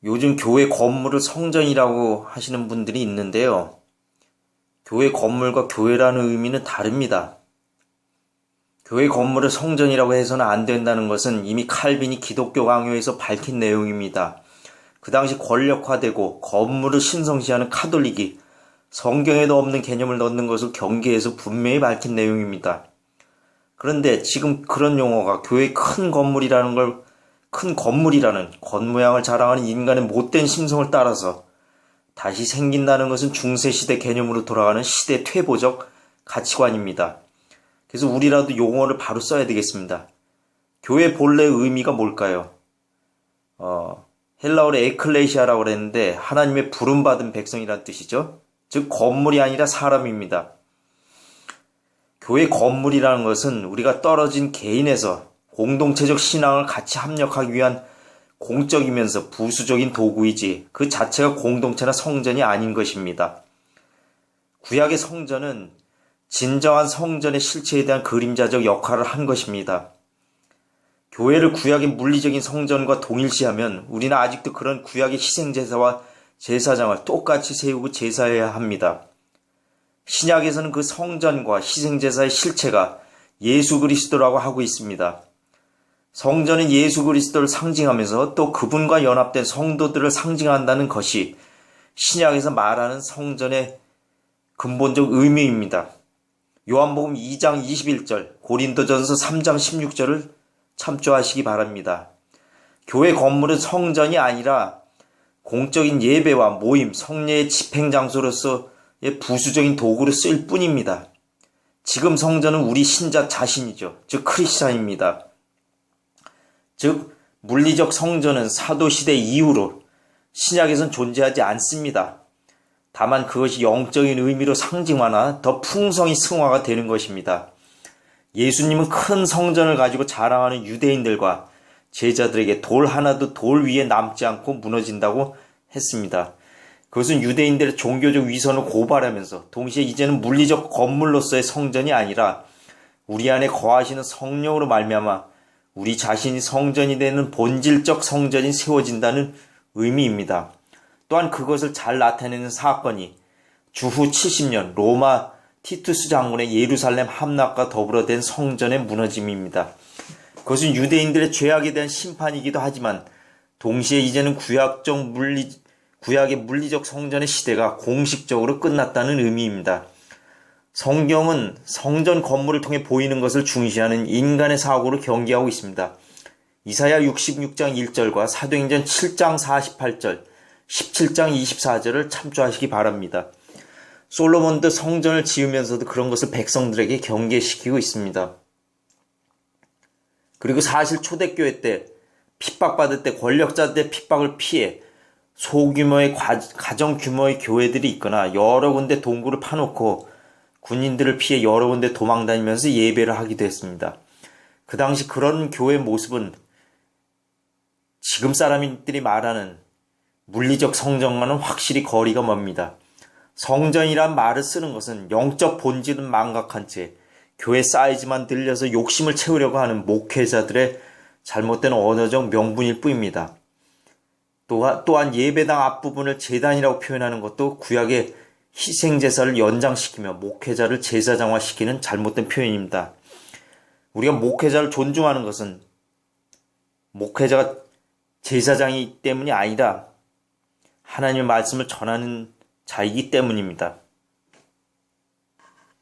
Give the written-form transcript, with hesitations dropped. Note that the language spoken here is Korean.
요즘 교회 건물을 성전이라고 하시는 분들이 있는데요. 교회 건물과 교회라는 의미는 다릅니다. 교회 건물을 성전이라고 해서는 안 된다는 것은 이미 칼빈이 기독교 강요에서 밝힌 내용입니다. 그 당시 권력화되고 건물을 신성시하는 카톨릭이 성경에도 없는 개념을 넣는 것을 경계해서 분명히 밝힌 내용입니다. 그런데 지금 그런 용어가 교회 큰 건물이라는 겉모양을 자랑하는 인간의 못된 심성을 따라서 다시 생긴다는 것은 중세시대 개념으로 돌아가는 시대 퇴보적 가치관입니다. 그래서 우리라도 용어를 바로 써야 되겠습니다. 교회 본래의 의미가 뭘까요? 헬라어로 에클레시아라고 그랬는데 하나님의 부름받은 백성이란 뜻이죠. 즉 건물이 아니라 사람입니다. 교회 건물이라는 것은 우리가 떨어진 개인에서 공동체적 신앙을 같이 합력하기 위한 공적이면서 부수적인 도구이지 그 자체가 공동체나 성전이 아닌 것입니다. 구약의 성전은 진정한 성전의 실체에 대한 그림자적 역할을 한 것입니다. 교회를 구약의 물리적인 성전과 동일시하면 우리는 아직도 그런 구약의 희생제사와 제사장을 똑같이 세우고 제사해야 합니다. 신약에서는 그 성전과 희생제사의 실체가 예수 그리스도라고 하고 있습니다. 성전은 예수 그리스도를 상징하면서 또 그분과 연합된 성도들을 상징한다는 것이 신약에서 말하는 성전의 근본적 의미입니다. 요한복음 2장 21절, 고린도전서 3장 16절을 참조하시기 바랍니다. 교회 건물은 성전이 아니라 공적인 예배와 모임, 성례의 집행장소로서의 부수적인 도구로 쓰일 뿐입니다. 지금 성전은 우리 신자 자신이죠. 즉 크리스찬입니다. 즉 물리적 성전은 사도시대 이후로 신약에선 존재하지 않습니다. 다만 그것이 영적인 의미로 상징화나 더 풍성히 승화가 되는 것입니다. 예수님은 큰 성전을 가지고 자랑하는 유대인들과 제자들에게 돌 하나도 돌 위에 남지 않고 무너진다고 했습니다. 그것은 유대인들의 종교적 위선을 고발하면서 동시에 이제는 물리적 건물로서의 성전이 아니라 우리 안에 거하시는 성령으로 말미암아 우리 자신이 성전이 되는 본질적 성전이 세워진다는 의미입니다. 또한 그것을 잘 나타내는 사건이 주후 70년 로마 티투스 장군의 예루살렘 함락과 더불어 된 성전의 무너짐입니다. 그것은 유대인들의 죄악에 대한 심판이기도 하지만 동시에 이제는 구약의 물리적 성전의 시대가 공식적으로 끝났다는 의미입니다. 성경은 성전 건물을 통해 보이는 것을 중시하는 인간의 사고를 경계하고 있습니다. 이사야 66장 1절과 사도행전 7장 48절, 17장 24절을 참조하시기 바랍니다. 솔로몬도 성전을 지으면서도 그런 것을 백성들에게 경계시키고 있습니다. 그리고 사실 초대교회 때 핍박받을 때 권력자들의 핍박을 피해 소규모의 가정 규모의 교회들이 있거나 여러 군데 동굴을 파놓고 군인들을 피해 여러 군데 도망다니면서 예배를 하기도 했습니다. 그 당시 그런 교회 모습은 지금 사람들이 말하는 물리적 성전과는 확실히 거리가 멉니다. 성전이란 말을 쓰는 것은 영적 본질은 망각한 채 교회 사이즈만 들려서 욕심을 채우려고 하는 목회자들의 잘못된 언어적 명분일 뿐입니다. 또한 예배당 앞부분을 제단이라고 표현하는 것도 구약의 희생제사를 연장시키며 목회자를 제사장화시키는 잘못된 표현입니다. 우리가 목회자를 존중하는 것은 목회자가 제사장이기 때문이 아니라 하나님의 말씀을 전하는 자이기 때문입니다.